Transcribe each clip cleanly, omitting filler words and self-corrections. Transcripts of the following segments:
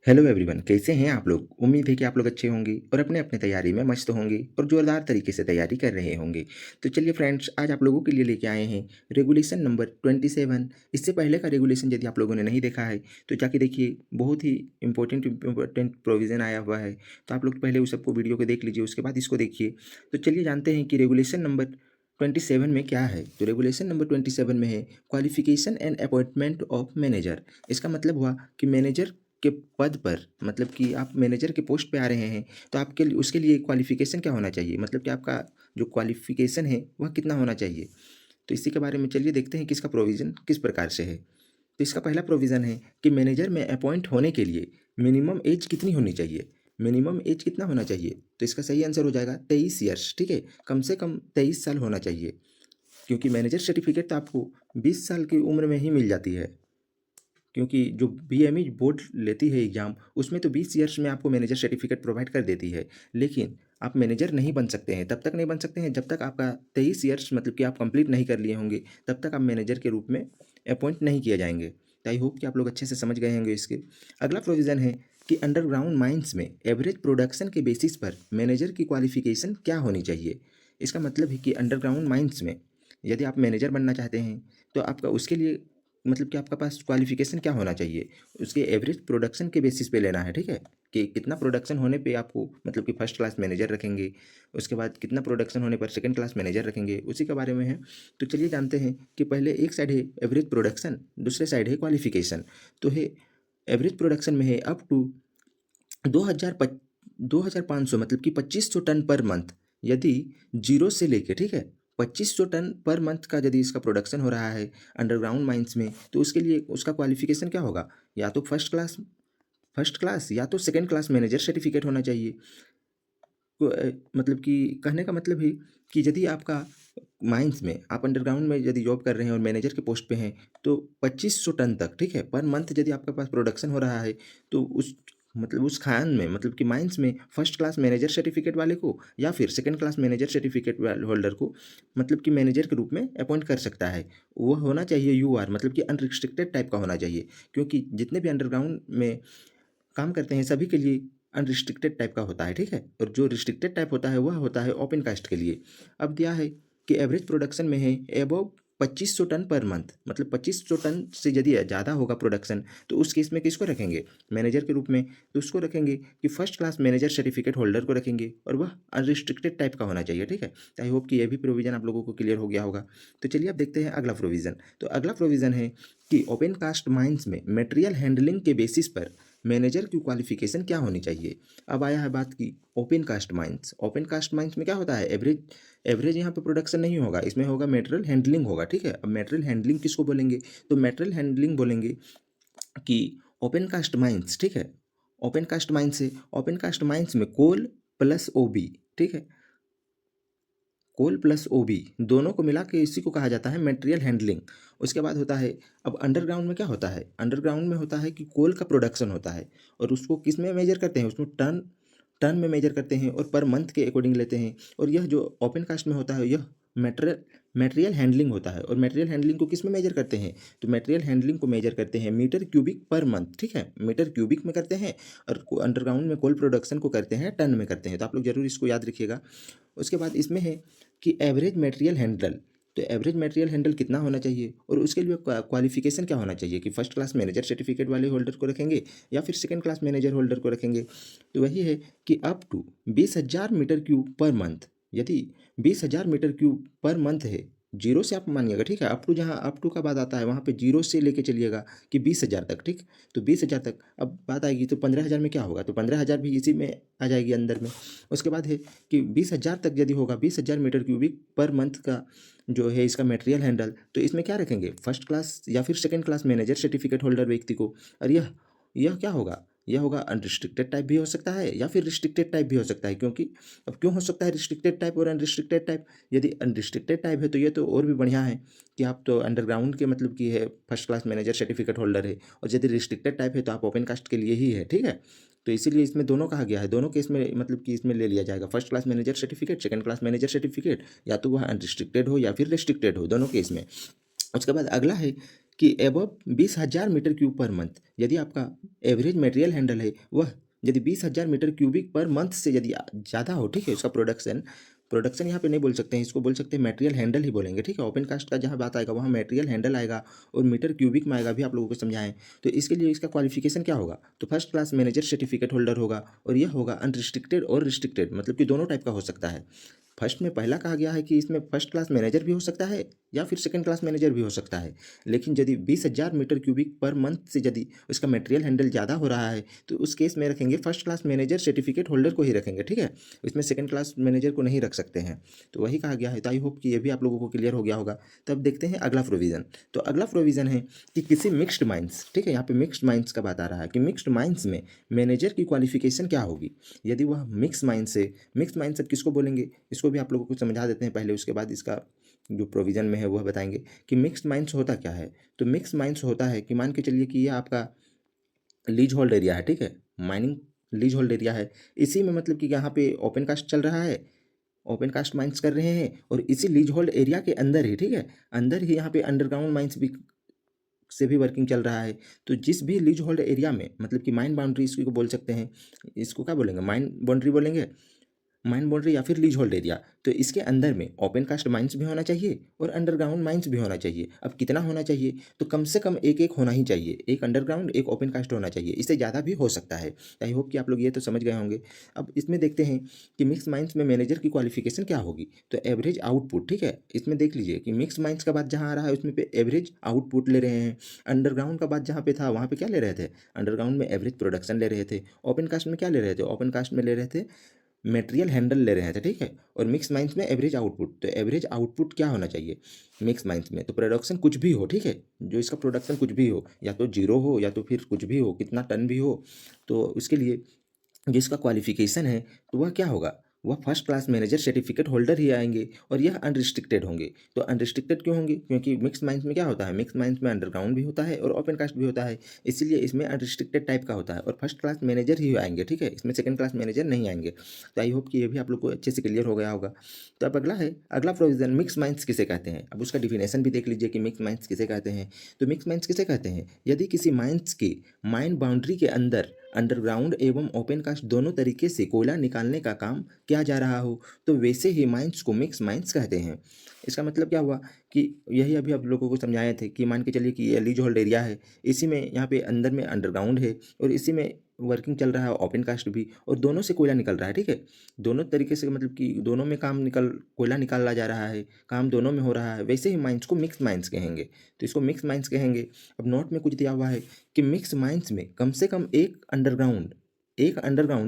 Hello everyone, कैसे हैं आप लोग। उम्मीद है कि आप लोग अच्छे होंगे और अपने अपने तैयारी में मस्त होंगे और ज़ोरदार तरीके से तैयारी कर रहे होंगे। तो चलिए फ्रेंड्स, आज आप लोगों के लिए लेके आए हैं रेगुलेशन नंबर 27। इससे पहले का रेगुलेशन यदि आप लोगों ने नहीं देखा है तो जाके देखिए, बहुत ही इंपॉर्टेंट प्रोविज़न आया हुआ है। तो आप लोग पहले उस सबको वीडियो को देख लीजिए, उसके बाद इसको देखिए। तो चलिए जानते हैं कि रेगुलेशन नंबर 27 में क्या है। तो रेगुलेशन नंबर 27 में है qualification and appointment of manager. इसका मतलब हुआ कि मैनेजर के पद पर, मतलब कि आप मैनेजर के पोस्ट पे आ रहे हैं, तो आपके लिए उसके लिए क्वालिफ़िकेशन क्या होना चाहिए, मतलब कि आपका जो क्वालिफ़िकेशन है वह कितना होना चाहिए। तो इसी के बारे में चलिए देखते हैं कि इसका प्रोविज़न किस प्रकार से है। तो इसका पहला प्रोविज़न है कि मैनेजर में अपॉइंट होने के लिए मिनिमम एज कितनी होनी चाहिए। मिनिमम एज कितना होना चाहिए, तो इसका सही आंसर हो जाएगा 23 ईयर्स। ठीक है, कम से कम 23 साल होना चाहिए, क्योंकि मैनेजर सर्टिफिकेट तो आपको 20 साल की उम्र में ही मिल जाती है। क्योंकि जो बीएमई बोर्ड लेती है एग्ज़ाम, उसमें तो 20 ईयर्स में आपको मैनेजर सर्टिफिकेट प्रोवाइड कर देती है। लेकिन आप मैनेजर नहीं बन सकते हैं, तब तक नहीं बन सकते हैं जब तक आपका 23 ईयर्स, मतलब कि आप कंप्लीट नहीं कर लिए होंगे, तब तक आप मैनेजर के रूप में अपॉइंट नहीं किए जाएंगे। तो आई होप कि आप लोग अच्छे से समझ गए होंगे इसके। अगला प्रोविज़न है कि अंडरग्राउंड माइंस में एवरेज प्रोडक्शन के बेसिस पर मैनेजर की क्वालिफिकेशन क्या होनी चाहिए। इसका मतलब है कि अंडरग्राउंड माइंस में यदि आप मैनेजर बनना चाहते हैं, तो आपका उसके लिए, मतलब कि आपका पास क्वालिफ़िकेशन क्या होना चाहिए, उसके एवरेज प्रोडक्शन के बेसिस पे लेना है। ठीक है, कि कितना प्रोडक्शन होने पे आपको, मतलब कि फर्स्ट क्लास मैनेजर रखेंगे, उसके बाद कितना प्रोडक्शन होने पर सेकंड क्लास मैनेजर रखेंगे, उसी के बारे में है। तो चलिए जानते हैं कि पहले एक साइड है एवरेज प्रोडक्शन, दूसरे साइड है क्वालिफ़िकेशन। तो है एवरेज प्रोडक्शन में है अप टू 2500, मतलब कि 2500 टन पर मंथ। यदि जीरो से लेके, ठीक है, 2500 टन पर मंथ का यदि इसका प्रोडक्शन हो रहा है अंडरग्राउंड माइंस में, तो उसके लिए उसका क्वालिफिकेशन क्या होगा, या तो फर्स्ट क्लास या तो सेकंड क्लास मैनेजर सर्टिफिकेट होना चाहिए। मतलब कि कहने का मतलब है कि यदि आपका माइंस में, आप अंडरग्राउंड में यदि जॉब कर रहे हैं और मैनेजर के पोस्ट पे हैं, तो 2500 टन तक, ठीक है, पर मंथ यदि आपके पास प्रोडक्शन हो रहा है, तो उस, मतलब उस खान में, मतलब कि माइंस में फर्स्ट क्लास मैनेजर सर्टिफिकेट वाले को या फिर second class manager certificate holder को, मतलब कि मैनेजर के रूप में अपॉइंट कर सकता है। वो होना चाहिए यूआर, मतलब कि अनरिस्ट्रिक्टेड टाइप का होना चाहिए, क्योंकि जितने भी अंडरग्राउंड में काम करते हैं सभी के लिए अनरिस्ट्रिक्टेड टाइप का होता है। ठीक है, और जो रिस्ट्रिक्टेड टाइप होता है वह होता है ओपन कास्ट के लिए। अब दिया है कि एवरेज प्रोडक्शन में है एबव 2500 टन पर मंथ, मतलब 2500 टन से यदि ज़्यादा होगा प्रोडक्शन, तो उस केस में किसको रखेंगे मैनेजर के रूप में, तो उसको रखेंगे कि first class manager certificate holder को रखेंगे, और वह अनरिस्ट्रिक्टेड टाइप का होना चाहिए। ठीक है, आई होप कि यह भी प्रोविज़न आप लोगों को क्लियर हो गया होगा। तो चलिए अब देखते हैं अगला प्रोविज़न। तो अगला प्रोविज़न है कि ओपन कास्ट माइंस में मटेरियल हैंडलिंग के बेसिस पर मैनेजर की क्वालिफिकेशन क्या होनी चाहिए। अब आया है बात की open cast mines. Open cast mines में क्या होता है, एवरेज एवरेज यहाँ पे प्रोडक्शन नहीं होगा, इसमें होगा मटेरियल हैंडलिंग होगा। ठीक है, अब मटेरियल हैंडलिंग किसको बोलेंगे, तो मटेरियल हैंडलिंग बोलेंगे कि ओपन कास्ट माइंस, ठीक है, ओपन कास्ट माइंस से, ओपन कास्ट माइंस में कोल प्लस ओबी, ठीक है, कोल प्लस ओबी दोनों को मिला के इसी को कहा जाता है मटेरियल हैंडलिंग। उसके बाद होता है, अब अंडरग्राउंड में क्या होता है, अंडरग्राउंड में होता है कि कोल का प्रोडक्शन होता है, और उसको किस में मेजर करते हैं, उसमें टन टन में मेजर करते हैं और पर मंथ के अकॉर्डिंग लेते हैं। और यह जो ओपन कास्ट में होता है यह मटेरियल मटेरियल हैंडलिंग होता है, और मटेरियल हैंडलिंग को किस में मेजर करते हैं, तो मटेरियल हैंडलिंग को मेजर करते हैं मीटर क्यूबिक पर मंथ। ठीक है, मीटर क्यूबिक में करते हैं, और अंडरग्राउंड में कोल प्रोडक्शन को करते हैं टन में करते हैं। तो आप लोग जरूर इसको याद रखिएगा। उसके बाद इसमें है कि एवरेज मटेरियल हैंडल, तो एवरेज मटेरियल हैंडल कितना होना चाहिए, और उसके लिए क्वालिफिकेशन क्या होना चाहिए, कि फर्स्ट क्लास मैनेजर सर्टिफिकेट वाले होल्डर को रखेंगे या फिर सेकंड क्लास मैनेजर होल्डर को रखेंगे। तो वही है कि up to 20,000 metre cube per month. यदि 20,000 मीटर क्यूब पर मंथ है, जीरो से आप मानिएगा, ठीक है, अप टू, जहाँ अप टू का बात आता है वहाँ पे जीरो से लेके चलिएगा कि 20,000 तक। ठीक, तो 20,000 तक अब बात आएगी, तो 15,000 में क्या होगा, तो 15,000 भी इसी में आ जाएगी अंदर में। उसके बाद है कि 20,000 तक यदि होगा, 20,000 मीटर क्यूबिक पर मंथ का जो है इसका मटेरियल हैंडल, तो इसमें क्या रखेंगे, फर्स्ट क्लास या फिर second class manager certificate holder व्यक्ति को। और यह क्या होगा, यह होगा अनरिस्ट्रिक्टेड टाइप भी हो सकता है या फिर रिस्ट्रिक्टेड टाइप भी हो सकता है। क्योंकि अब क्यों हो सकता है रिस्ट्रिक्टेड टाइप और अनरिस्ट्रिक्टेड टाइप, यदि अनरिस्ट्रिक्टेड टाइप है तो ये तो और भी बढ़िया है कि आप तो अंडरग्राउंड के, मतलब कि है first class manager certificate holder है, और यदि रिस्ट्रिक्टेड टाइप है तो आप ओपन कास्ट के लिए ही है। ठीक है, तो इसीलिए इसमें दोनों कहा गया है, दोनों केस में, मतलब कि इसमें ले लिया जाएगा first class manager certificate, second class manager certificate, या तो वह अनरिस्ट्रिक्टेड हो या फिर रिस्ट्रिक्टेड हो, दोनों केस में। उसके बाद अगला है कि above 20,000 metre cube per month यदि आपका एवरेज मटेरियल हैंडल है वह यदि 20,000 मीटर क्यूबिक पर मंथ से यदि ज़्यादा हो, ठीक है, उसका प्रोडक्शन प्रोडक्शन यहाँ पे नहीं बोल सकते हैं, इसको बोल सकते हैं मटेरियल हैंडल ही बोलेंगे, ठीक है। ओपन कास्ट का जहाँ बात आएगा वहाँ मटेरियल हैंडल आएगा और मीटर क्यूबिक में आएगा, भी आप लोगों को समझाएं। तो इसके लिए इसका क्वालिफिकेशन क्या होगा, तो first class manager certificate holder होगा, और यह होगा अनरिस्ट्रिक्टेड और रिस्ट्रिक्टेड, मतलब कि दोनों टाइप का हो सकता है। फर्स्ट में पहला कहा गया है कि इसमें फर्स्ट क्लास मैनेजर भी हो सकता है या फिर सेकंड क्लास मैनेजर भी हो सकता है, लेकिन यदि 20,000 मीटर क्यूबिक पर मंथ से यदि उसका मटेरियल हैंडल ज़्यादा हो रहा है तो उस केस में रखेंगे first class manager certificate holder को ही रखेंगे, ठीक है। इसमें सेकंड क्लास मैनेजर को नहीं रख सकते हैं, तो वही कहा गया है। तो आई होप कि ये भी आप लोगों को क्लियर हो गया होगा। तब देखते हैं अगला प्रोविज़न। तो अगला प्रोविज़न है कि किसी मिक्स्ड माइंस, ठीक है, यहाँ पे मिक्स्ड माइंस का बात आ रहा है कि मिक्स्ड माइंस में मैनेजर की क्वालिफिकेशन क्या होगी यदि वह मिक्स माइंस से, मिक्स माइंस अब किसको बोलेंगे इसको भी आप लोगों को समझा देते हैं पहले, उसके बाद इसका जो प्रोविज़न में है वह बताएंगे कि मिक्स्ड माइंस होता क्या है। तो मिक्स माइंस होता है कि मान के चलिए कि ये आपका लीज होल्ड एरिया है, ठीक है, माइनिंग लीज होल्ड एरिया है, इसी में मतलब कि यहाँ पे ओपन कास्ट चल रहा है, ओपन कास्ट माइंस कर रहे हैं, और इसी लीज होल्ड एरिया के अंदर ही, ठीक है, अंदर ही यहाँ पे अंडरग्राउंड माइंस भी से भी वर्किंग चल रहा है। तो जिस भी लीज होल्ड एरिया में मतलब कि माइन बाउंड्री इसको बोल सकते हैं, इसको क्या बोलेंगे, माइन बाउंड्री बोलेंगे, माइन बाउंड्री या फिर लीज होल्ड एरिया। तो इसके अंदर में ओपन कास्ट माइंस भी होना चाहिए और अंडरग्राउंड माइंस भी होना चाहिए। अब कितना होना चाहिए, तो कम से कम एक एक होना ही चाहिए, एक अंडरग्राउंड एक ओपन कास्ट होना चाहिए, इससे ज़्यादा भी हो सकता है। आई होप कि आप लोग ये तो समझ गए होंगे। अब इसमें देखते हैं कि मिक्स माइंस में मैनेजर की क्वालिफिकेशन क्या होगी। तो एवरेज आउटपुट, ठीक है, इसमें देख लीजिए कि मिक्स माइंस का बात जहाँ आ रहा है उसमें पे एवरेज आउटपुट ले रहे हैं। अंडरग्राउंड का बात जहाँ पे था वहाँ पे क्या ले रहे थे, अंडरग्राउंड में एवरेज प्रोडक्शन ले रहे थे। ओपन कास्ट में क्या ले रहे थे, ओपन कास्ट में ले रहे थे मटेरियल हैंडल ले रहे थे, ठीक है। और मिक्स माइंस में एवरेज आउटपुट, तो एवरेज आउटपुट क्या होना चाहिए मिक्स माइंस में, तो प्रोडक्शन कुछ भी हो, ठीक है, जो इसका प्रोडक्शन कुछ भी हो, या तो जीरो हो या तो फिर कुछ भी हो, कितना टन भी हो, तो उसके लिए जिसका क्वालिफिकेशन है तो वह क्या होगा, वह first class manager certificate holder ही आएंगे, और यह अनरिस्ट्रिक्टेड होंगे। तो अनरिस्ट्रिक्टेड क्यों होंगे, क्योंकि मिक्स माइंस में क्या होता है, मिक्स माइंस में अंडरग्राउंड भी होता है और ओपन कास्ट भी होता है, इसीलिए इसमें अनरिस्ट्रिक्टेड टाइप का होता है, और फर्स्ट क्लास मैनेजर ही आएंगे, ठीक है, इसमें सेकंड क्लास मैनेजर नहीं आएंगे। तो आई होप कि ये भी आप लोग को अच्छे से क्लियर हो गया होगा। तो अब अगला है, अगला प्रोविजन मिक्स माइंस किसे कहते हैं। अब उसका डिफिनेशन भी देख लीजिए कि मिक्स माइंस किसे कहते हैं। तो मिक्स माइंस किसे कहते हैं, यदि किसी माइंस के माइन बाउंड्री के अंदर अंडरग्राउंड एवं ओपन कास्ट दोनों तरीके से कोयला निकालने का काम किया जा रहा हो तो वैसे ही माइंस को मिक्स माइंस कहते हैं। इसका मतलब क्या हुआ कि यही अभी आप लोगों को समझाए थे कि मान के चलिए कि ये लीज होल्ड एरिया है, इसी में यहाँ पे अंदर में अंडरग्राउंड है और इसी में वर्किंग चल रहा है ओपन कास्ट भी, और दोनों से कोयला निकल रहा है, ठीक है, दोनों तरीके से मतलब कि दोनों में काम निकल कोयला निकाला जा रहा है, काम दोनों में हो रहा है, वैसे ही माइंस को मिक्स माइंस कहेंगे। तो इसको मिक्स माइंस कहेंगे। अब नोट में कुछ दिया हुआ है कि मिक्स माइंस में कम से कम एक अंडरग्राउंड,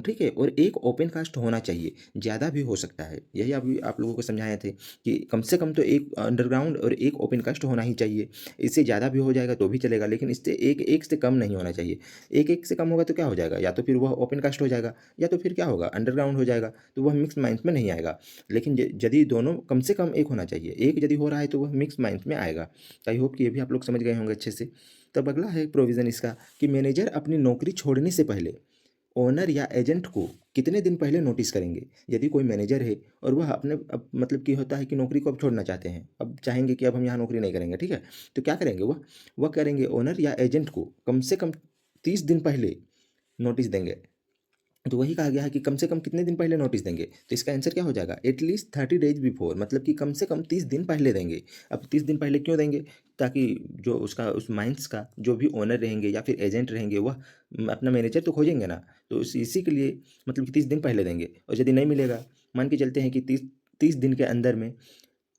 ठीक है, और एक ओपन कास्ट होना चाहिए, ज़्यादा भी हो सकता है। यही अभी आप लोगों को समझाए थे कि कम से कम तो एक अंडरग्राउंड और एक ओपन कास्ट होना ही चाहिए, इससे ज़्यादा भी हो जाएगा तो भी चलेगा, लेकिन इससे एक एक से कम नहीं होना चाहिए। एक एक से कम होगा तो क्या हो जाएगा, या तो फिर वह ओपन कास्ट हो जाएगा या तो फिर क्या होगा, अंडरग्राउंड हो जाएगा, तो वह मिक्स माइंस में नहीं आएगा। लेकिन यदि दोनों कम से कम एक होना चाहिए, एक यदि हो रहा है तो वह मिक्स माइंस में आएगा। तो आई होप कि ये भी आप लोग समझ गए होंगे अच्छे से। तब अगला है प्रोविज़न इसका कि मैनेजर अपनी नौकरी छोड़ने से पहले ओनर या एजेंट को कितने दिन पहले नोटिस करेंगे। यदि कोई मैनेजर है और वह अपने अब मतलब कि होता है कि नौकरी को अब छोड़ना चाहते हैं, अब चाहेंगे कि अब हम यहाँ नौकरी नहीं करेंगे, ठीक है, तो क्या करेंगे, वह करेंगे ओनर या एजेंट को कम से कम 30 दिन पहले नोटिस देंगे। तो वही कहा गया है कि कम से कम कितने दिन पहले नोटिस देंगे, तो इसका आंसर क्या हो जाएगा, एटलीस्ट 30 डेज बिफोर, मतलब कि कम से कम 30 दिन पहले देंगे। अब 30 दिन पहले क्यों देंगे, ताकि जो उसका उस माइंस का जो भी ओनर रहेंगे या फिर एजेंट रहेंगे वह अपना मैनेजर तो खोजेंगे ना, तो इसी के लिए मतलब कि 30 दिन पहले देंगे। और यदि नहीं मिलेगा, मान के चलते हैं कि 30 दिन के अंदर में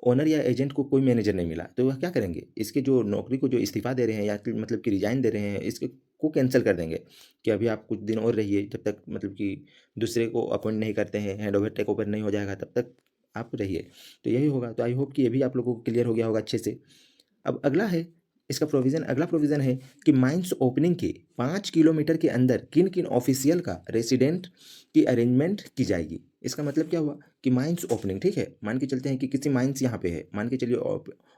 ओनर या एजेंट को कोई मैनेजर नहीं मिला, तो वह क्या करेंगे, इसके जो नौकरी को जो इस्तीफ़ा दे रहे हैं या फिर मतलब कि रिजाइन दे रहे हैं, इसके को कैंसिल कर देंगे कि अभी आप कुछ दिन और रहिए, जब तक मतलब कि दूसरे को अपॉइंट नहीं करते हैं, हैंड ओवर टेक ओवर नहीं हो जाएगा तब तक आप रहिए। तो यही होगा। तो आई होप कि ये भी आप लोगों को क्लियर हो गया होगा अच्छे से। अब अगला है इसका प्रोविज़न, अगला प्रोविज़न है कि माइंस ओपनिंग के 5 किलोमीटर के अंदर किन किन ऑफिशियल का रेसिडेंट की अरेंजमेंट की जाएगी। इसका मतलब क्या हुआ कि माइंस ओपनिंग, ठीक है, मान के चलते हैं कि किसी माइंस यहाँ पे है, मान के चलिए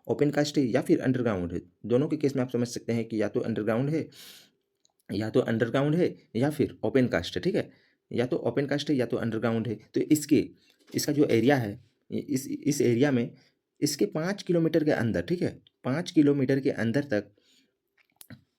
ओपन कास्ट है या फिर अंडरग्राउंड है, दोनों के केस में आप समझ सकते हैं कि या तो अंडरग्राउंड है या फिर ओपन कास्ट है, ठीक है, या तो ओपन कास्ट है या तो अंडरग्राउंड है। तो इसका जो एरिया है, इस एरिया में इसके 5 किलोमीटर के अंदर, ठीक है, 5 किलोमीटर के अंदर तक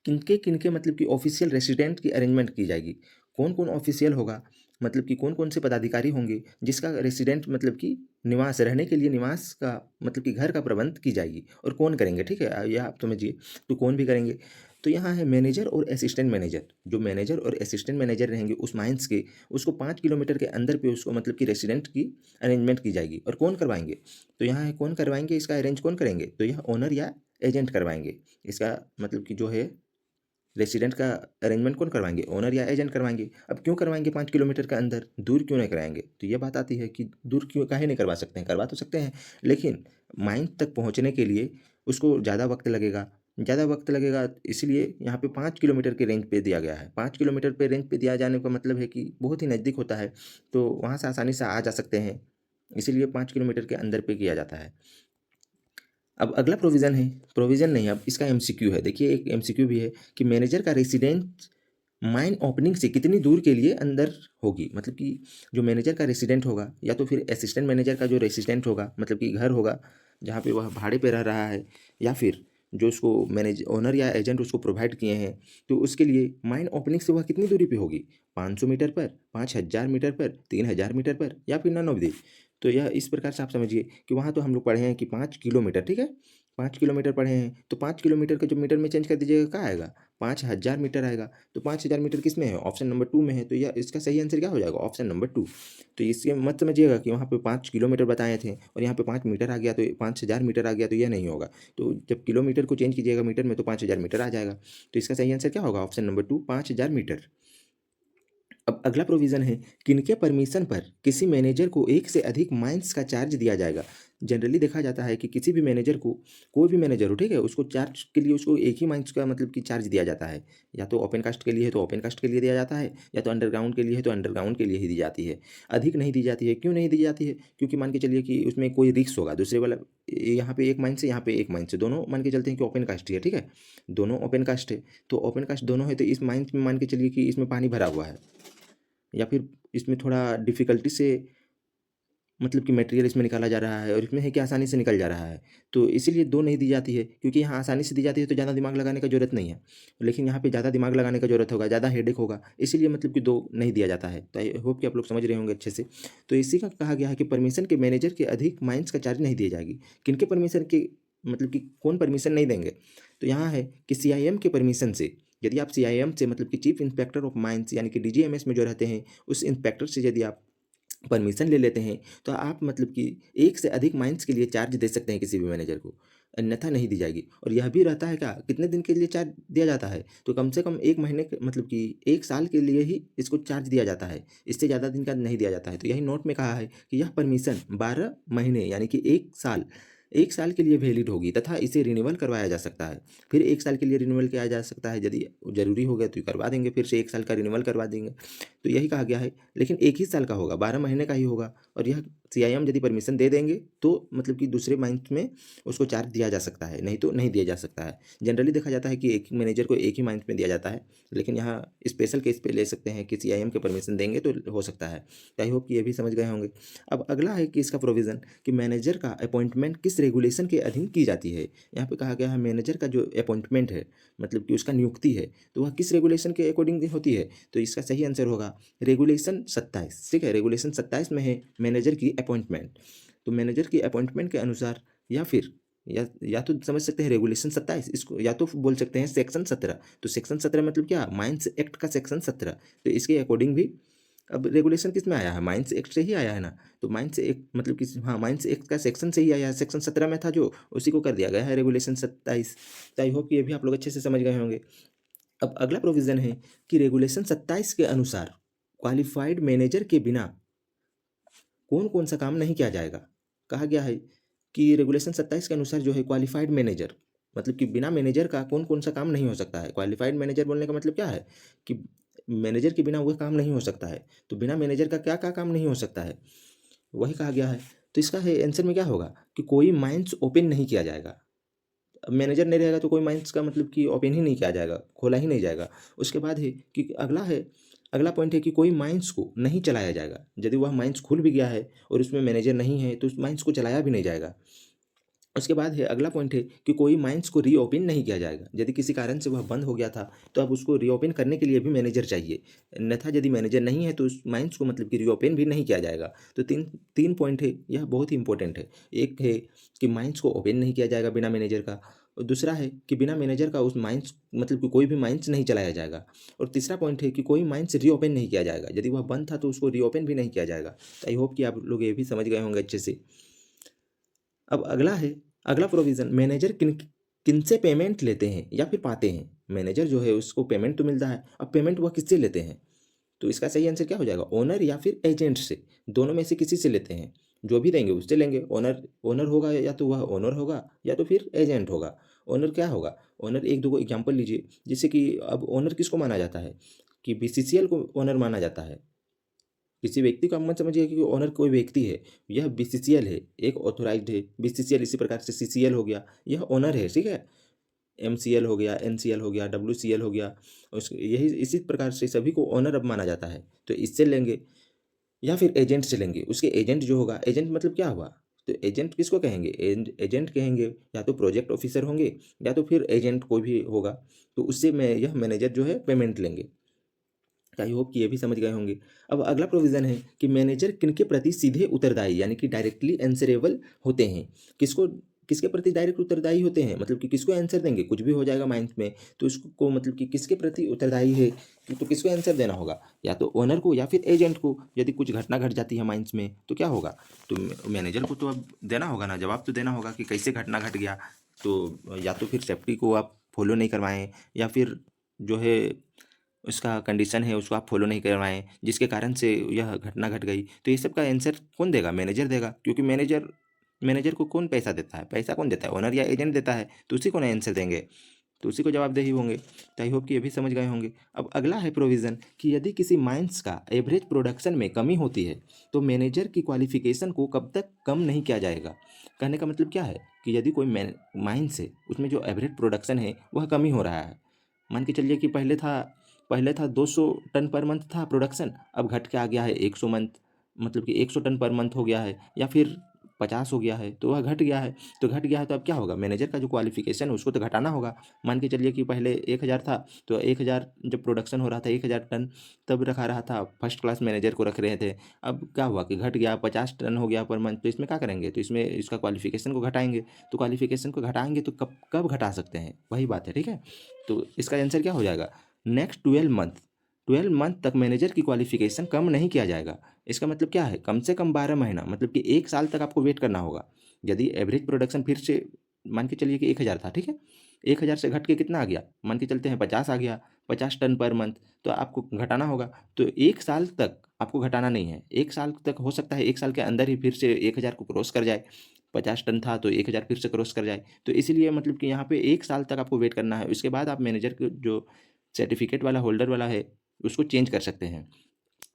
किनके किनके मतलब कि ऑफिशियल रेसिडेंट की अरेंजमेंट की जाएगी। कौन कौन ऑफिशियल होगा, मतलब कि कौन कौन से पदाधिकारी होंगे जिसका रेसिडेंट मतलब कि निवास, रहने के लिए निवास का मतलब कि घर का प्रबंध की जाएगी, और कौन करेंगे, ठीक है, यह आप समझिए। तो कौन भी करेंगे, तो यहाँ है मैनेजर और असिस्टेंट मैनेजर। जो मैनेजर और असिस्टेंट मैनेजर रहेंगे उस माइंस के, उसको 5 किलोमीटर के अंदर पे उसको मतलब कि रेसिडेंट की अरेंजमेंट की जाएगी। और कौन करवाएंगे, तो यहाँ है कौन करवाएंगे, इसका अरेंज कौन करेंगे, तो यह ओनर या एजेंट करवाएंगे। इसका मतलब कि जो है रेसिडेंट का अरेंजमेंट कौन करवाएंगे, ओनर या एजेंट करवाएंगे। अब क्यों करवाएंगे 5 किलोमीटर के अंदर, दूर क्यों नहीं कराएंगे, तो ये बात आती है कि दूर क्यों काहे नहीं करवा सकते हैं, करवा तो सकते हैं, लेकिन माइंस तक पहुंचने के लिए उसको ज़्यादा वक्त लगेगा। ज़्यादा वक्त लगेगा, इसलिए यहाँ पे 5 किलोमीटर के रेंज पे दिया गया है। 5 किलोमीटर पे रेंज पे दिया जाने का मतलब है कि बहुत ही नज़दीक होता है, तो वहाँ से आसानी से आ जा सकते हैं, इसीलिए 5 किलोमीटर के अंदर पे किया जाता है। अब अगला प्रोविज़न है, प्रोविज़न नहीं, अब इसका एमसीक्यू है। देखिए एक एमसीक्यू भी है कि मैनेजर का रेसिडेंट माइन ओपनिंग से कितनी दूर के लिए अंदर होगी, मतलब कि जो मैनेजर का रेसिडेंट होगा या तो फिर असिस्टेंट मैनेजर का जो रेसिडेंट होगा, मतलब कि घर होगा जहाँ पे वह भाड़े पे रह रहा है, या फिर जो उसको मैनेज ओनर या एजेंट उसको प्रोवाइड किए हैं, तो उसके लिए माइन ओपनिंग से वह कितनी दूरी पे होगी, 500 मीटर पर, 5000 मीटर पर, 3000 मीटर पर, या फिर नन ऑफ दी। तो यह इस प्रकार से आप समझिए कि वहाँ तो हम लोग पढ़े हैं कि 5 किलोमीटर, ठीक है, 5 किलोमीटर पढ़े हैं, तो 5 किलोमीटर का जो मीटर में चेंज कर दीजिएगा क्या आएगा, 5000 मीटर आएगा। तो 5000 मीटर किस में है, ऑप्शन नंबर 2 में है, तो यह इसका सही आंसर क्या हो जाएगा, ऑप्शन नंबर 2। तो इसके मत समझिएगा कि वहाँ पे 5 किलोमीटर बताए थे और यहाँ पे 5 मीटर आ गया, तो 5000 मीटर आ गया, तो यह नहीं होगा। तो जब किलोमीटर को चेंज कीजिएगा मीटर में, तो 5000 मीटर आ जाएगा। तो इसका सही आंसर क्या होगा, ऑप्शन नंबर 2, 5000 मीटर। अब अगला प्रोविज़न है, किनके परमिशन पर किसी मैनेजर को एक से अधिक माइंस का चार्ज दिया जाएगा। जनरली देखा जाता है कि किसी भी मैनेजर को, कोई भी मैनेजर हो, ठीक है, उसको चार्ज के लिए उसको एक ही माइंस का मतलब कि चार्ज दिया जाता है। या तो ओपन कास्ट के लिए है तो ओपन कास्ट के लिए दिया जाता है, या तो अंडरग्राउंड के लिए है तो अंडरग्राउंड के लिए ही दी जाती है। अधिक नहीं दी जाती है, क्यों नहीं दी जाती है, क्योंकि मान के चलिए कि उसमें कोई रिस्क होगा दूसरे वाला, यहाँ पे एक माइंस है, यहाँ पे एक माइंस है, दोनों मान के चलते हैं कि ओपन कास्ट ही है, ठीक है, दोनों ओपन कास्ट है। तो ओपन कास्ट दोनों है, तो इस माइंस में मान के चलिए कि इसमें पानी भरा हुआ है, या फिर इसमें थोड़ा डिफ़िकल्टी से मतलब कि मटेरियल इसमें निकाला जा रहा है, और इसमें है कि आसानी से निकल जा रहा है। तो इसीलिए 2 नहीं दी जाती है, क्योंकि यहाँ आसानी से दी जाती है तो ज़्यादा दिमाग लगाने का ज़रूरत नहीं है। लेकिन यहाँ पे ज़्यादा दिमाग लगाने का ज़रूरत होगा, ज़्यादा हेडेक होगा, इसीलिए मतलब कि 2 नहीं दिया जाता है। तो आई होप कि आप लोग समझ रहे होंगे अच्छे से। तो इसी का कहा गया है कि परमिशन के मैनेजर के अधिक माइंस का चार्ज नहीं दिया जाएगी। किनके परमिशन के, मतलब कि कौन परमिशन नहीं देंगे, तो यहाँ है कि सीआईएम के परमिशन से। यदि आप सीआईएम से मतलब कि चीफ इंस्पेक्टर ऑफ माइंस यानी कि डीजीएमएस में जो रहते हैं, उस इंस्पेक्टर से यदि आप परमिशन ले लेते हैं, तो आप मतलब कि एक से अधिक माइंस के लिए चार्ज दे सकते हैं किसी भी मैनेजर को, अन्यथा नहीं दी जाएगी। और यह भी रहता है क्या, कितने दिन के लिए चार्ज दिया जाता है, तो कम से कम 1 महीने मतलब कि 1 साल के लिए ही इसको चार्ज दिया जाता है, इससे ज़्यादा दिन का नहीं दिया जाता है। तो यही नोट में कहा है कि यह परमिशन 12 महीने यानी कि 1 साल के लिए वैलिड होगी, तथा इसे रिन्यूअल करवाया जा सकता है। फिर 1 साल के लिए रिन्यूअल किया जा सकता है, यदि ज़रूरी हो गया तो करवा देंगे, फिर से 1 साल का रिन्यूअल करवा देंगे। तो यही कहा गया है, लेकिन 1 ही साल का होगा, 12 महीने का ही होगा। और यह सीआईएम यदि परमिशन दे देंगे तो मतलब कि दूसरे मंथ में उसको चार्ज दिया जा सकता है, नहीं तो नहीं दिया जा सकता है। जनरली देखा जाता है कि एक मैनेजर को एक ही मंथ में दिया जाता है, लेकिन यहाँ स्पेशल केस पे ले सकते हैं कि सीआईएम के परमिशन देंगे तो हो सकता है। आई होप कि ये भी समझ गए होंगे। अब अगला है कि इसका प्रोविज़न कि मैनेजर का अपॉइंटमेंट किस रेगुलेशन के अधीन की जाती है। यहाँ पे कहा गया है मैनेजर का जो अपॉइंटमेंट है, मतलब कि उसका नियुक्ति है, तो वह किस रेगुलेशन के अकॉर्डिंग होती है, तो इसका सही आंसर होगा रेगुलेशन 27, ठीक है, रेगुलेशन 27 में है मैनेजर की अपॉइंटमेंट। तो मैनेजर की अपॉइंटमेंट के अनुसार, या फिर या तो समझ सकते हैं रेगुलेशन 27, इसको या तो बोल सकते हैं सेक्शन 17। तो सेक्शन 17 मतलब क्या, माइंस एक्ट का सेक्शन 17। तो इसके अकॉर्डिंग भी, अब रेगुलेशन किस में आया है, माइंस एक्ट से ही आया है ना, तो माइंस एक्ट मतलब किस, हाँ, माइंस एक्ट का सेक्शन से ही आया है, सेक्शन 17 में था जो, उसी को कर दिया गया है रेगुलेशन 27। तो आई होप कि ये भी आप लोग अच्छे से समझ गए होंगे। अब अगला प्रोविज़न है कि रेगुलेशन 27 के अनुसार क्वालिफाइड मैनेजर के बिना कौन कौन सा काम नहीं किया जाएगा। कहा गया है कि रेगुलेशन 27 के अनुसार जो है क्वालिफाइड मैनेजर, मतलब कि बिना मैनेजर का कौन कौन सा काम नहीं हो सकता है। क्वालिफाइड मैनेजर बोलने का मतलब क्या है कि मैनेजर के बिना वह काम नहीं हो सकता है। तो बिना मैनेजर का क्या क्या काम नहीं हो सकता है, वही कहा गया है। तो इसका है आंसर में क्या होगा कि कोई माइंस ओपन नहीं किया जाएगा। अब मैनेजर नहीं रहेगा तो कोई माइंस का मतलब कि ओपन ही नहीं किया जाएगा, खोला ही नहीं जाएगा। उसके बाद है कि अगला पॉइंट है कि कोई माइंस को नहीं चलाया जाएगा। यदि वह माइंस खुल भी गया है और उसमें मैनेजर नहीं है तो उस माइंस को चलाया भी नहीं जाएगा। उसके बाद है अगला पॉइंट है कि कोई माइंस को रीओपन नहीं किया जाएगा। यदि किसी कारण से वह बंद हो गया था तो अब उसको रीओपन करने के लिए भी मैनेजर चाहिए, अन्यथा यदि मैनेजर नहीं है तो उस माइंस को मतलब कि रीओपन भी नहीं किया जाएगा। तो तीन तीन पॉइंट है, यह बहुत ही इंपॉर्टेंट है। एक है कि माइंस को ओपन नहीं किया जाएगा बिना मैनेजर का, और दूसरा है कि बिना मैनेजर का उस माइंस मतलब कि कोई भी माइंस नहीं चलाया जाएगा, और तीसरा पॉइंट है कि कोई माइंस रीओपन नहीं किया जाएगा। यदि वह बंद था तो उसको रीओपन भी नहीं किया जाएगा। तो आई होप कि आप लोग ये भी समझ गए होंगे अच्छे से। अब अगला है, अगला प्रोविज़न, मैनेजर किनसे पेमेंट लेते हैं या फिर पाते हैं। मैनेजर जो है उसको पेमेंट तो मिलता है, अब पेमेंट वह किससे लेते हैं? तो इसका सही आंसर क्या हो जाएगा? ओनर या फिर एजेंट से, दोनों में से किसी से लेते हैं। जो भी देंगे उससे लेंगे। ओनर ओनर होगा या तो वह ओनर होगा या तो फिर एजेंट होगा। ओनर क्या होगा? ओनर एक दो एग्जांपल लीजिए, जैसे कि अब ओनर किसको माना जाता है कि बीसीसीएल को ओनर माना जाता है। किसी व्यक्ति को आप मत समझिए कि ओनर कोई व्यक्ति है, यह बीसीसीएल है, एक ऑथोराइज्ड है बीसीसीएल। इसी प्रकार से सीसीएल हो गया, यह ओनर है, ठीक है। एमसीएल हो गया, एनसीएल हो गया, डब्ल्यूसीएल हो गया, उस यही इसी प्रकार से सभी को ओनर अब माना जाता है। तो इससे लेंगे या फिर एजेंट से लेंगे। उसके एजेंट जो होगा, एजेंट मतलब क्या हुआ? तो एजेंट किसको कहेंगे? एजेंट कहेंगे या तो प्रोजेक्ट ऑफिसर होंगे या तो फिर एजेंट कोई भी होगा। तो उससे मैं यह मैनेजर जो है पेमेंट लेंगे। आई होप कि ये भी समझ गए होंगे। अब अगला प्रोविज़न है कि मैनेजर किनके प्रति सीधे उत्तरदायी यानी कि डायरेक्टली आंसरेबल होते हैं। किसको किसके प्रति डायरेक्ट उत्तरदायी होते हैं, मतलब कि किसको आंसर देंगे? कुछ भी हो जाएगा माइंड में तो उसको मतलब कि किसके प्रति उत्तरदायी है, तो किसको आंसर देना होगा? या तो ओनर को या फिर एजेंट को। यदि कुछ घटना घट जाती है माइंस में तो क्या होगा? तो मैनेजर को तो अब देना होगा ना, जवाब तो देना होगा कि कैसे घटना घट गया। तो या तो फिर सेफ्टी को आप फॉलो नहीं करवाएं, या फिर जो है उसका कंडीशन है उसको आप फॉलो नहीं करवाएँ, जिसके कारण से यह घटना घट गई। तो ये सब का आंसर कौन देगा? मैनेजर देगा, क्योंकि मैनेजर मैनेजर को कौन पैसा देता है? पैसा कौन देता है? ओनर या एजेंट देता है, तो उसी को ना आंसर देंगे, तो उसी को जवाबदेही होंगे। तो आई होप कि ये भी समझ गए होंगे। अब अगला है प्रोविज़न कि यदि किसी माइंस का एवरेज प्रोडक्शन में कमी होती है तो मैनेजर की क्वालिफिकेशन को कब तक कम नहीं किया जाएगा। कहने का मतलब क्या है कि यदि कोई माइंस है उसमें जो एवरेज प्रोडक्शन है वह कमी हो रहा है। मान के चलिए कि पहले था 200 टन पर मंथ था प्रोडक्शन, अब घट के आ गया है 100 मंथ, मतलब कि 100 टन पर मंथ हो गया है, या फिर 50 हो गया है, तो वह घट गया है। तो घट गया है तो अब क्या होगा? मैनेजर का जो क्वालिफिकेशन है उसको तो घटाना होगा। मान के चलिए कि पहले 1000 था, तो 1000 जब प्रोडक्शन हो रहा था 1000 टन, तब रखा रहा था, फर्स्ट क्लास मैनेजर को रख रहे थे। अब क्या हुआ कि घट गया, 50 टन हो गया पर मंथ, तो इसमें क्या करेंगे? तो इसमें इसका क्वालिफिकेशन को घटाएंगे। तो क्वालिफिकेशन को घटाएंगे तो कब कब घटा सकते हैं, वही बात है, ठीक है। तो इसका आंसर क्या हो जाएगा? नेक्स्ट 12 मंथ तक मैनेजर की क्वालिफिकेशन कम नहीं किया जाएगा। इसका मतलब क्या है? कम से कम 12 महीना, मतलब कि 1 साल तक आपको वेट करना होगा। यदि एवरेज प्रोडक्शन फिर से मान के चलिए कि 1000 था, ठीक है। 1000 से घट के कितना आ गया? मान के चलते हैं 50 आ गया, 50 टन पर मंथ। तो आपको घटाना होगा। तो 1 साल तक आपको घटाना नहीं है, 1 साल तक हो सकता है 1 साल के अंदर ही फिर से 1000 को क्रॉस कर जाए। 50 टन था तो 1000 फिर से क्रॉस कर जाए। तो इसीलिए मतलब कि यहाँ पे 1 साल तक आपको वेट करना है। उसके बाद आप मैनेजर को जो सर्टिफिकेट वाला होल्डर वाला है उसको चेंज कर सकते हैं,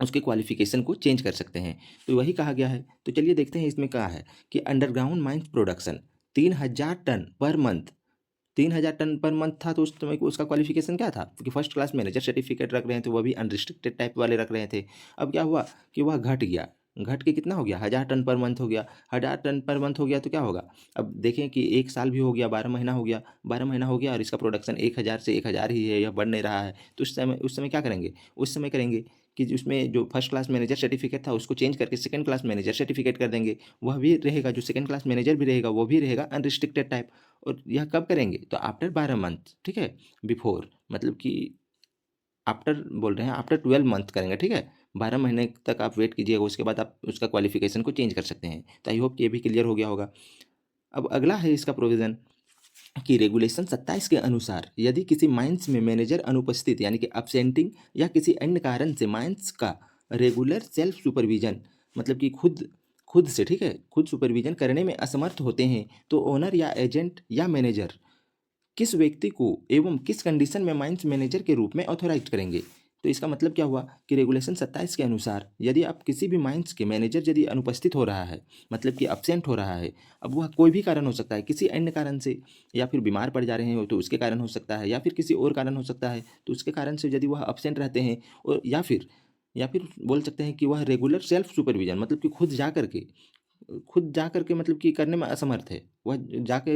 उसके क्वालिफिकेशन को चेंज कर सकते हैं। तो वही कहा गया है। तो चलिए देखते हैं इसमें क्या है कि underground mines production 3000 ton per month, 3000 ton per month था, तो उस समय को उसका क्वालिफिकेशन क्या था कि फर्स्ट क्लास मैनेजर सर्टिफिकेट रख रहे थे, वो भी अनरिस्ट्रिक्टेड टाइप वाले रख रहे थे। अब क्या हुआ कि वह घट गया, घट के कितना हो गया? 1000 टन पर मंथ हो गया। 1000 टन पर मंथ हो गया तो क्या होगा? अब देखें कि 1 साल भी हो गया, 12 महीना हो गया, 12 महीना हो गया और इसका प्रोडक्शन 1000 से 1000 ही है, यह बढ़ नहीं रहा है। तो उस समय क्या करेंगे? उस समय करेंगे कि उसमें जो फर्स्ट क्लास मैनेजर सर्टिफिकेट था उसको चेंज करके सेकंड क्लास मैनेजर सर्टिफिकेट कर देंगे। वह भी रहेगा, जो सेकंड क्लास मैनेजर भी रहेगा वो भी रहेगा अनरिस्ट्रिक्टेड टाइप। और यह कब करेंगे? तो आफ्टर 12 मंथ, ठीक है। बिफोर मतलब कि आफ्टर बोल रहे हैं, आफ्टर 12 मंथ करेंगे, ठीक है। 12 महीने तक आप वेट कीजिएगा, उसके बाद आप उसका क्वालिफिकेशन को चेंज कर सकते हैं। तो आई होप कि ये भी क्लियर हो गया होगा। अब अगला है इसका प्रोविज़न कि रेगुलेशन 27 के अनुसार यदि किसी माइंस में मैनेजर अनुपस्थित यानी कि absenting या किसी अन्य कारण से माइंस का रेगुलर सेल्फ सुपरविजन, मतलब कि खुद खुद से, ठीक है, खुद सुपरविजन करने में असमर्थ होते हैं, तो ओनर या एजेंट या मैनेजर किस व्यक्ति को एवं किस कंडीशन में माइंस मैनेजर के रूप में ऑथोराइज करेंगे। तो इसका मतलब क्या हुआ कि रेगुलेशन 27 के अनुसार यदि आप किसी भी माइंस के मैनेजर यदि अनुपस्थित हो रहा है, मतलब कि अपसेंट हो रहा है, अब वह कोई भी कारण हो सकता है, किसी अन्य कारण से, या फिर बीमार पड़ जा रहे हैं तो उसके कारण हो सकता है, या फिर किसी और कारण हो सकता है, तो उसके कारण से यदि वह अपसेंट रहते हैं, और या फिर बोल सकते हैं कि वह रेगुलर सेल्फ सुपरविजन, मतलब कि खुद जा करके खुद जा कर के मतलब कि करने में असमर्थ है। वह जाके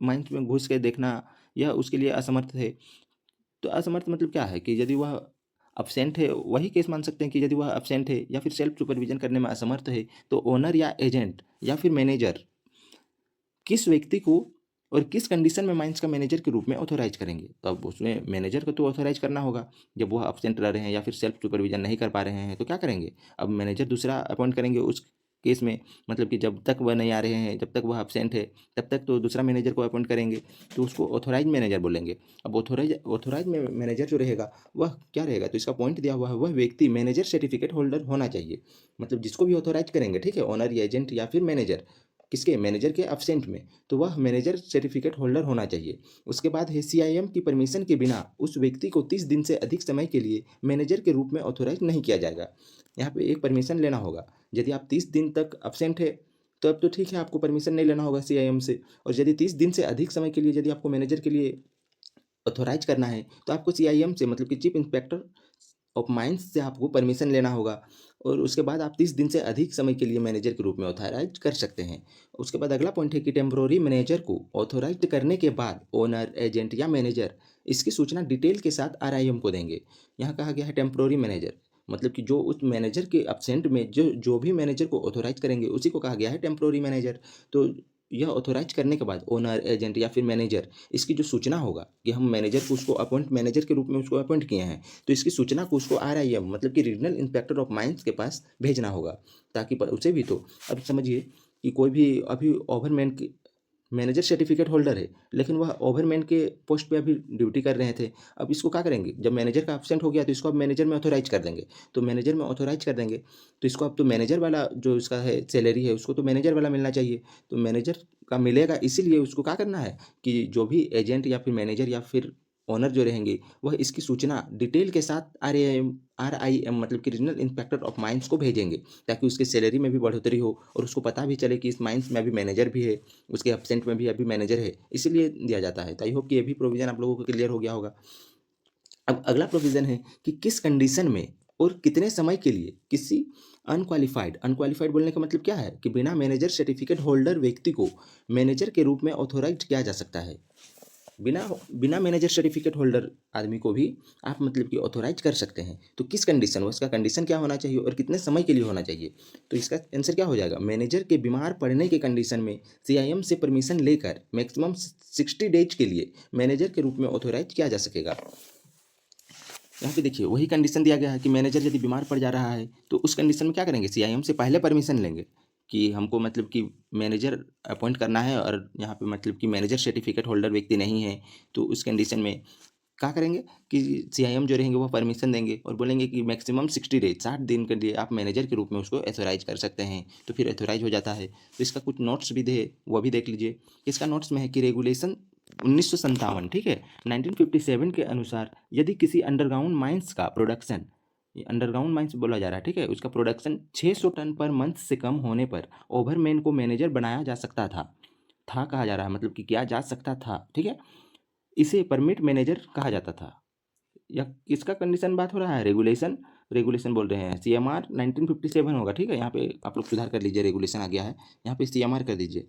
माइंस में घुस के देखना यह उसके लिए असमर्थ है। तो असमर्थ मतलब क्या है कि यदि वह अब्सेंट है, वही केस मान सकते हैं कि यदि वह अब्सेंट है या फिर सेल्फ सुपरविजन करने में असमर्थ है, तो ओनर या एजेंट या फिर मैनेजर किस व्यक्ति को और किस कंडीशन में माइंस का मैनेजर के रूप में ऑथोराइज करेंगे। तो अब उसमें मैनेजर को तो ऑथोराइज करना होगा, जब वह अब्सेंट रह रहे हैं या फिर सेल्फ सुपरविजन नहीं कर पा रहे हैं तो क्या करेंगे, अब मैनेजर दूसरा अपॉइंट करेंगे उस केस में। मतलब कि जब तक वह नहीं आ रहे हैं, जब तक वह अब्सेंट है, तब तक तो दूसरा मैनेजर को अपॉइंट करेंगे, तो उसको ऑथोराइज मैनेजर बोलेंगे। अब ऑथोराइज मैनेजर जो रहेगा वह क्या रहेगा, तो इसका पॉइंट दिया हुआ है, वह व्यक्ति मैनेजर सर्टिफिकेट होल्डर होना चाहिए। मतलब जिसको भी ऑथोराइज करेंगे, ठीक है, ओनर या एजेंट या फिर मैनेजर, किसके, मैनेजर के अब्सेंट में, तो वह मैनेजर सर्टिफिकेट होल्डर होना चाहिए। उसके बाद है सीआईएम की परमिशन के बिना उस व्यक्ति को 30 दिन से अधिक समय के लिए मैनेजर के रूप में ऑथोराइज नहीं किया जाएगा। यहाँ पे एक परमिशन लेना होगा। यदि आप 30 दिन तक अब्सेंट है तो अब तो ठीक है, आपको परमिशन नहीं लेना होगा सीआईएम से। और यदि 30 दिन से अधिक समय के लिए यदि आपको मैनेजर के लिए ऑथोराइज करना है तो आपको सीआईएम से, मतलब कि चीफ इंस्पेक्टर ऑफ माइंस से आपको परमिशन लेना होगा। और उसके बाद आप 30 दिन से अधिक समय के लिए मैनेजर के रूप में ऑथराइज कर सकते हैं। उसके बाद अगला पॉइंट है कि टेम्प्रोरी मैनेजर को ऑथोराइज करने के बाद ओनर, एजेंट या मैनेजर इसकी सूचना डिटेल के साथ आरआईएम को देंगे। यहाँ कहा गया है टेम्प्रोरी मैनेजर, मतलब कि जो उस मैनेजर के अब्सेंट में जो जो भी मैनेजर को ऑथोराइज करेंगे उसी को कहा गया है टेम्प्रोरी मैनेजर। तो यह ऑथोराइज करने के बाद ओनर, एजेंट या फिर मैनेजर इसकी जो सूचना होगा कि हम मैनेजर को उसको अपॉइंट, मैनेजर के रूप में उसको अपॉइंट किए हैं, तो इसकी सूचना को उसको आरआईएम मतलब कि रीजनल इंस्पेक्टर ऑफ माइंस के पास भेजना होगा, ताकि उसे भी तो, अब समझिए कि कोई भी अभी ओवरमैन की मैनेजर सर्टिफिकेट होल्डर है, लेकिन वह ओवरमैन के पोस्ट पे अभी ड्यूटी कर रहे थे। अब इसको क्या करेंगे, जब मैनेजर का एब्सेंट हो गया तो इसको अब मैनेजर में ऑथोराइज कर देंगे। तो मैनेजर में ऑथोराइज कर देंगे तो इसको अब तो मैनेजर वाला जो इसका है सैलरी है उसको तो मैनेजर वाला मिलना चाहिए। तो मैनेजर का मिलेगा, इसीलिए उसको क्या करना है कि जो भी एजेंट या फिर मैनेजर या फिर ओनर जो रहेंगे वह इसकी सूचना डिटेल के साथ आरआईएम मतलब कि रीजनल इंस्पेक्टर ऑफ माइंस को भेजेंगे, ताकि उसके सैलरी में भी बढ़ोतरी हो और उसको पता भी चले कि इस माइंस में अभी मैनेजर भी है, उसके एब्सेंट में भी अभी मैनेजर है, इसीलिए दिया जाता है। तो आई होप कि ये भी प्रोविज़न आप लोगों को क्लियर हो गया होगा। अब अगला प्रोविज़न है कि किस कंडीशन में और कितने समय के लिए किसी अनक्वालिफाइड बोलने का मतलब क्या है कि बिना मैनेजर सर्टिफिकेट होल्डर व्यक्ति को मैनेजर के रूप में ऑथोराइज किया जा सकता है। बिना बिना मैनेजर सर्टिफिकेट होल्डर आदमी को भी आप मतलब कि ऑथोराइज कर सकते हैं। तो किस कंडीशन, उसका कंडीशन क्या होना चाहिए और कितने समय के लिए होना चाहिए, तो इसका आंसर क्या हो जाएगा, मैनेजर के बीमार पड़ने के कंडीशन में सीआईएम से परमिशन लेकर मैक्सिमम 60 डेज के लिए मैनेजर के रूप में ऑथोराइज किया जा सकेगा। यहाँ पे देखिए वही कंडीशन दिया गया है कि मैनेजर यदि बीमार पड़ जा रहा है तो उस कंडीशन में क्या करेंगे, सीआईएम से पहले परमिशन लेंगे कि हमको मतलब कि मैनेजर अपॉइंट करना है और यहाँ पे मतलब कि मैनेजर सर्टिफिकेट होल्डर व्यक्ति नहीं है। तो उस कंडीशन में क्या करेंगे कि सीआईएम जो रहेंगे वो परमिशन देंगे और बोलेंगे कि मैक्सिमम 60 डेज, 60 दिन के लिए आप मैनेजर के रूप में उसको एथोराइज कर सकते हैं। तो फिर एथोराइज हो जाता है। तो इसका कुछ नोट्स भी दे, वो भी देख लीजिए। इसका नोट्स में है कि रेगुलेशन 1957, ठीक है, 1957 के अनुसार यदि किसी अंडरग्राउंड माइंस का प्रोडक्शन, ये अंडरग्राउंड माइंस बोला जा रहा है, ठीक है, उसका प्रोडक्शन 600 टन पर मंथ से कम होने पर ओवरमैन को मैनेजर बनाया जा सकता था कहा जा रहा है, मतलब कि किया जा सकता था, ठीक है, इसे परमिट मैनेजर कहा जाता था। या किसका कंडीशन बात हो रहा है, रेगुलेशन बोल रहे हैं, सीएमआर 1957 होगा, ठीक है, यहाँ पे आप लोग सुधार कर लीजिए, रेगुलेशन आ गया है, यहाँ पे सीएमआर कर दीजिए।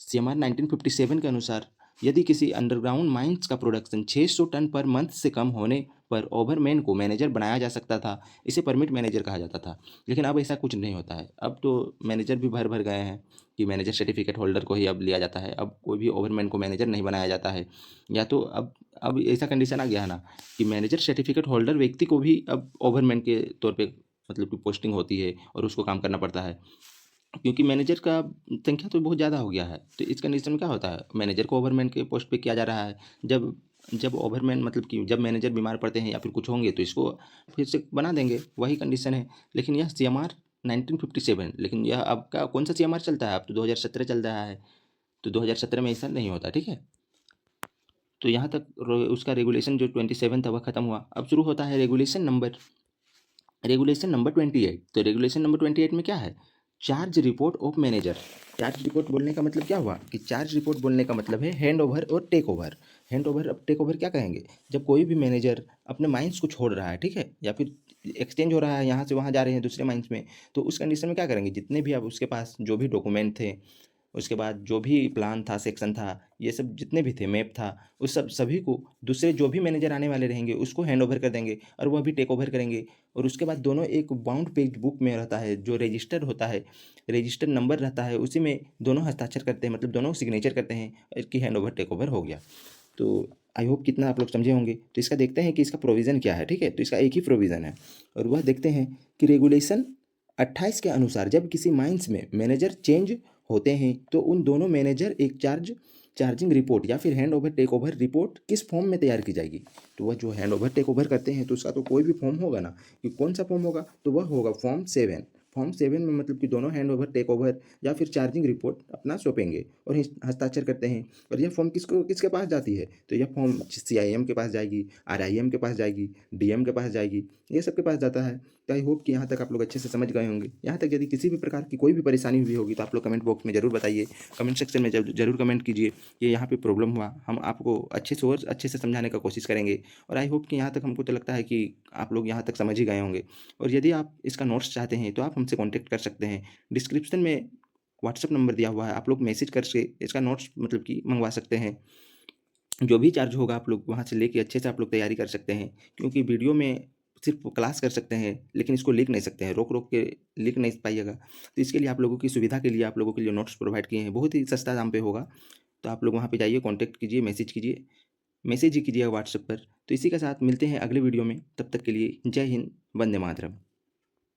सीएमआर 1957 के अनुसार यदि किसी अंडरग्राउंड माइंस का प्रोडक्शन 600 टन पर मंथ से कम होने पर ओवरमैन को मैनेजर बनाया जा सकता था, इसे परमिट मैनेजर कहा जाता था। लेकिन अब ऐसा कुछ नहीं होता है, अब तो मैनेजर भी भर भर गए हैं कि मैनेजर सर्टिफिकेट होल्डर को ही अब लिया जाता है, अब कोई भी ओवरमैन को मैनेजर नहीं बनाया जाता है। या तो अब ऐसा कंडीशन आ गया है ना कि मैनेजर सर्टिफिकेट होल्डर व्यक्ति को भी अब ओवरमैन के तौर पर मतलब कि पोस्टिंग होती है और उसको काम करना पड़ता है, क्योंकि मैनेजर का संख्या तो बहुत ज़्यादा हो गया है। तो इस कंडीशन में क्या होता है, मैनेजर को ओवरमैन के पोस्ट पे किया जा रहा है। जब जब ओवरमैन मतलब कि जब मैनेजर बीमार पड़ते हैं या फिर कुछ होंगे तो इसको फिर से बना देंगे, वही कंडीशन है। लेकिन यह सीएमआर 1957, लेकिन यह अब का कौन सा सीएमआर चलता है, अब तो 2017 चल रहा है। तो 2017 में ऐसा नहीं होता, ठीक है। तो यहाँ तक उसका रेगुलेशन जो 27 था वह खत्म हुआ। अब शुरू होता है रेगुलेशन नंबर 28। तो रेगुलेशन नंबर 28 में क्या है charge report of manager. Charge report बोलने का मतलब क्या हुआ कि चार्ज रिपोर्ट बोलने का मतलब है हैंड ओवर और टेक ओवर। हैंड ओवर, अब टेक ओवर क्या कहेंगे, जब कोई भी मैनेजर अपने माइंस को छोड़ रहा है, ठीक है, या फिर एक्सचेंज हो रहा है, यहाँ से वहाँ जा रहे हैं दूसरे माइंस में, तो उस कंडीशन में क्या करेंगे, जितने भी अब उसके पास जो भी डॉक्यूमेंट थे, उसके बाद जो भी प्लान था, सेक्शन था, ये सब जितने भी थे, मैप था, उस सब सभी को दूसरे जो भी मैनेजर आने वाले रहेंगे उसको हैंड ओवर कर देंगे और वह भी टेक ओवर करेंगे। और उसके बाद दोनों एक बाउंड पेज बुक में रहता है जो रजिस्टर होता है, रजिस्टर नंबर रहता है, उसी में दोनों हस्ताक्षर करते हैं, मतलब दोनों सिग्नेचर करते हैं कि हैंड ओवर टेक ओवर हो गया। तो आई होप कितना आप लोग समझे होंगे। तो इसका देखते हैं कि इसका प्रोविज़न क्या है, ठीक है। तो इसका एक ही प्रोविज़न है और वह देखते हैं कि रेगुलेशन 28 के अनुसार जब किसी माइंस में मैनेजर चेंज होते हैं तो उन दोनों मैनेजर एक चार्जिंग रिपोर्ट या फिर hand over take over report किस फॉर्म में तैयार की जाएगी। तो वह जो हैंड ओवर टेक ओवर करते हैं तो उसका तो कोई भी फॉर्म होगा ना, कि कौन सा फॉर्म होगा, तो वह होगा फॉर्म 7। फॉर्म 7 में मतलब कि दोनों हैंड ओवर टेक ओवर या फिर चार्जिंग रिपोर्ट अपना सौंपेंगे और हस्ताक्षर करते हैं। और यह फॉर्म किसके पास जाती है, तो यह फॉर्म CIM के पास जाएगी, RIM के पास जाएगी, DM के पास जाएगी, ये सब के पास जाता है। तो आई होप कि यहाँ तक आप लोग अच्छे से समझ गए होंगे। यहाँ तक यदि किसी भी प्रकार की कोई भी परेशानी हुई होगी तो आप लोग कमेंट बॉक्स में ज़रूर बताइए, कमेंट सेक्शन में ज़रूर कमेंट कीजिए कि यहाँ पे प्रॉब्लम हुआ, हम आपको अच्छे से और अच्छे से समझाने का कोशिश करेंगे। और आई होप कि यहाँ तक हमको तो लगता है कि आप लोग यहाँ तक समझ ही गए होंगे। और यदि आप इसका नोट्स चाहते हैं तो आप हमसे कॉन्टैक्ट कर सकते हैं, डिस्क्रिप्शन में व्हाट्सअप नंबर दिया हुआ है, आप लोग मैसेज करके इसका नोट्स मतलब कि मंगवा सकते हैं। जो भी चार्ज होगा आप लोग वहाँ से लेके अच्छे से आप लोग तैयारी कर सकते हैं, क्योंकि वीडियो में सिर्फ क्लास कर सकते हैं लेकिन इसको लिख नहीं सकते हैं, रोक रोक के लिख नहीं पाइएगा। तो इसके लिए आप लोगों की सुविधा के लिए आप लोगों के लिए नोट्स प्रोवाइड किए हैं, बहुत ही सस्ता दाम पे होगा। तो आप लोग वहाँ पे जाइए, कॉन्टैक्ट कीजिए, मैसेज ही कीजिएगा व्हाट्सएप पर। तो इसी के साथ मिलते हैं अगले वीडियो में, तब तक के लिए जय हिंद, वंदे मातरम।